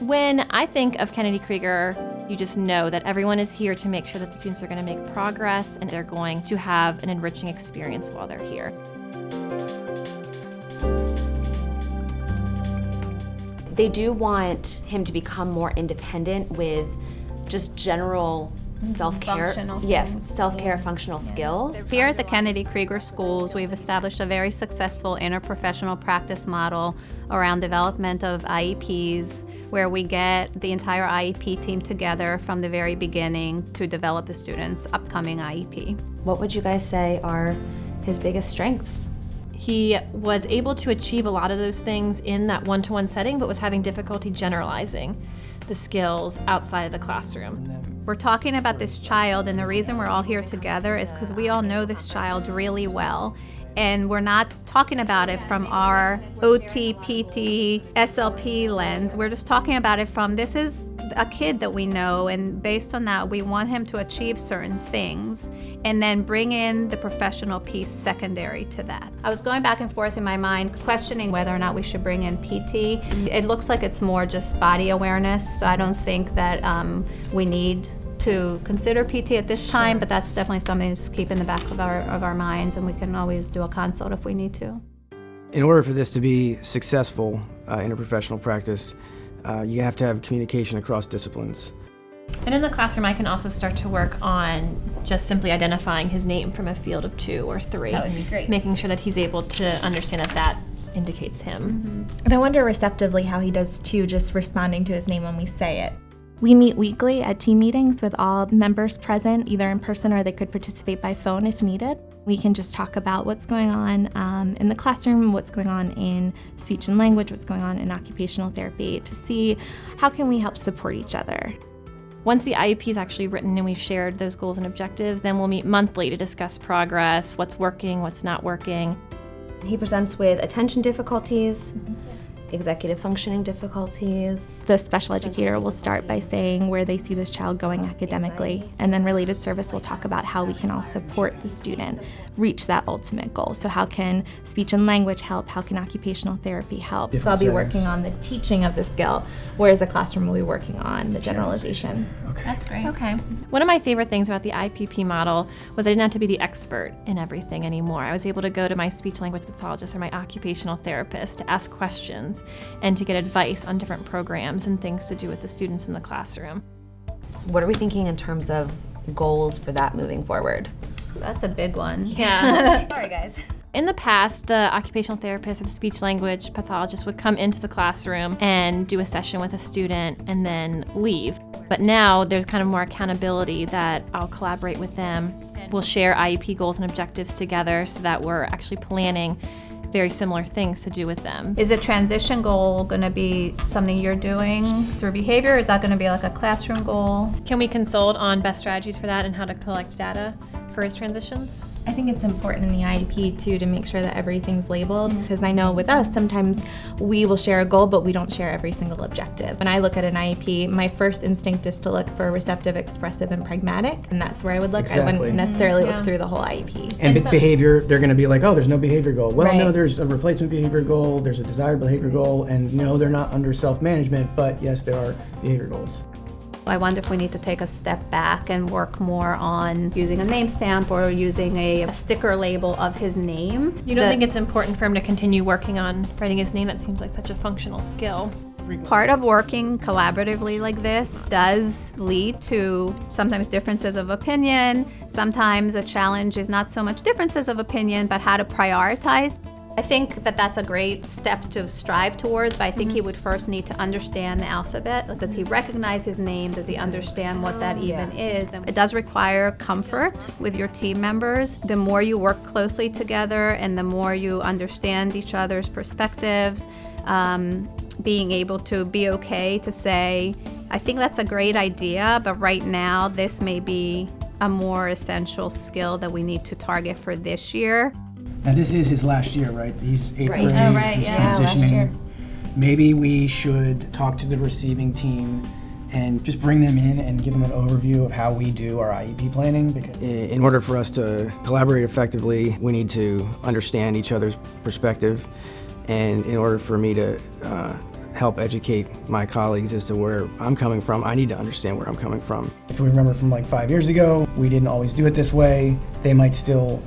When I think of Kennedy Krieger, you just know that everyone is here to make sure that the students are going to make progress and they're going to have an enriching experience while they're here. They do want him to become more independent with just general self-care, functional skills. Here at the Kennedy Krieger Schools, we've established a very successful interprofessional practice model around development of IEPs, where we get the entire IEP team together from the very beginning to develop the student's upcoming IEP. What would you guys say are his biggest strengths? He was able to achieve a lot of those things in that one-to-one setting, but was having difficulty generalizing the skills outside of the classroom. We're talking about this child, and the reason we're all here together is because we all know this child really well. And we're not talking about it from our OT, PT, SLP lens. We're just talking about it from, this is a kid that we know, and based on that, we want him to achieve certain things, and then bring in the professional piece secondary to that. I was going back and forth in my mind, questioning whether or not we should bring in PT. It looks like it's more just body awareness, so I don't think that we need to consider PT at this time, but that's definitely something to just keep in the back of our minds, and we can always do a consult if we need to. In order for this to be successful interprofessional practice, you have to have communication across disciplines. And in the classroom, I can also start to work on just simply identifying his name from a field of 2 or 3. That would be great. Making sure that he's able to understand that that indicates him. And I wonder receptively how he does too, just responding to his name when we say it. We meet weekly at team meetings with all members present, either in person or they could participate by phone if needed. We can just talk about what's going on in the classroom, what's going on in speech and language, what's going on in occupational therapy, to see how can we help support each other. Once the IEP is actually written and we've shared those goals and objectives, then we'll meet monthly to discuss progress, what's working, what's not working. He presents with attention difficulties, executive functioning difficulties. The special educator will start by saying where they see this child going academically, and then related service will talk about how we can all support the student reach that ultimate goal. So how can speech and language help? How can occupational therapy help? So I'll be working on the teaching of the skill, whereas the classroom will be working on the generalization. Okay. That's great. Okay. One of my favorite things about the IPP model was I didn't have to be the expert in everything anymore. I was able to go to my speech language pathologist or my occupational therapist to ask questions and to get advice on different programs and things to do with the students in the classroom. What are we thinking in terms of goals for that moving forward? So that's a big one. Yeah. Sorry, guys. In the past, the occupational therapist or the speech language pathologist would come into the classroom and do a session with a student and then leave. But now there's kind of more accountability that I'll collaborate with them. We'll share IEP goals and objectives together so that we're actually planning very similar things to do with them. Is a transition goal going to be something you're doing through behavior? Is that going to be like a classroom goal? Can we consult on best strategies for that and how to collect data for his transitions? I think it's important in the IEP too to make sure that everything's labeled, because I know with us sometimes we will share a goal but we don't share every single objective. When I look at an IEP, my first instinct is to look for receptive, expressive, and pragmatic, and that's where I would look. Exactly. I wouldn't necessarily look through the whole IEP. And behavior, they're going to be like, oh, there's no behavior goal. Well, Right. no, there's a replacement behavior goal, there's a desired behavior goal, and no, they're not under self-management, but yes, there are behavior goals. I wonder if we need to take a step back and work more on using a name stamp or using a sticker label of his name. You don't think it's important for him to continue working on writing his name? That seems like such a functional skill. Part of working collaboratively like this does lead to sometimes differences of opinion. Sometimes a challenge is not so much differences of opinion, but how to prioritize. I think that that's a great step to strive towards, but I think he would first need to understand the alphabet. Like, does he recognize his name? Does he understand what that even is? And it does require comfort with your team members. The more you work closely together and the more you understand each other's perspectives, being able to be okay to say, I think that's a great idea, but right now this may be a more essential skill that we need to target for this year. Now, this is his last year, right? He's eighth grade, Oh, right, he's yeah, transitioning. last year. Maybe we should talk to the receiving team and just bring them in and give them an overview of how we do our IEP planning. Because in order for us to collaborate effectively, we need to understand each other's perspective. And in order for me to help educate my colleagues as to where I'm coming from. I need to understand where I'm coming from. If we remember from like 5 years ago, we didn't always do it this way. They might still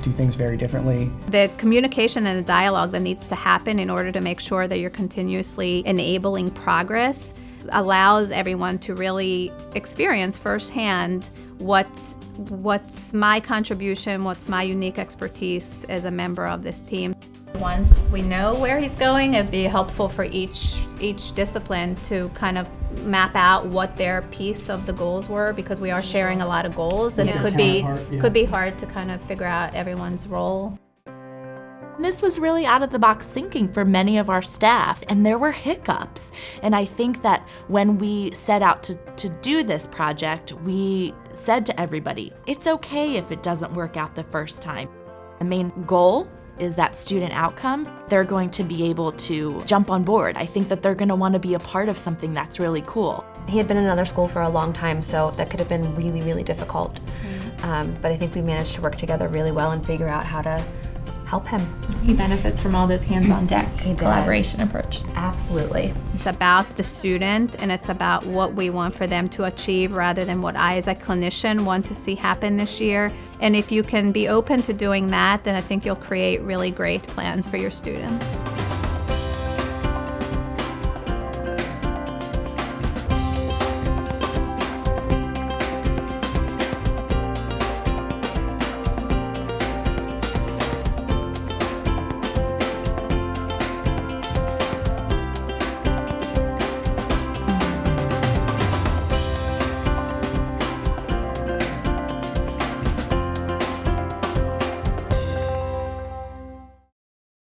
do things very differently. The communication and the dialogue that needs to happen in order to make sure that you're continuously enabling progress allows everyone to really experience firsthand what's my contribution, what's my unique expertise as a member of this team. Once we know where he's going, it'd be helpful for each discipline to kind of map out what their piece of the goals were, because we are sharing a lot of goals, and it could be hard to kind of figure out everyone's role. This was really out of the box thinking for many of our staff, and there were hiccups. And I think that when we set out to do this project, we said to everybody, it's okay if it doesn't work out the first time. The main goal is that student outcome. They're going to be able to jump on board. I think that they're going to want to be a part of something that's really cool. He had been in another school for a long time, so that could have been really, really difficult. But I think we managed to work together really well and figure out how to help him. He benefits from all this hands-on deck He does. collaboration approach. Absolutely. It's about the student, and it's about what we want for them to achieve rather than what I as a clinician want to see happen this year. And if you can be open to doing that, then I think you'll create really great plans for your students.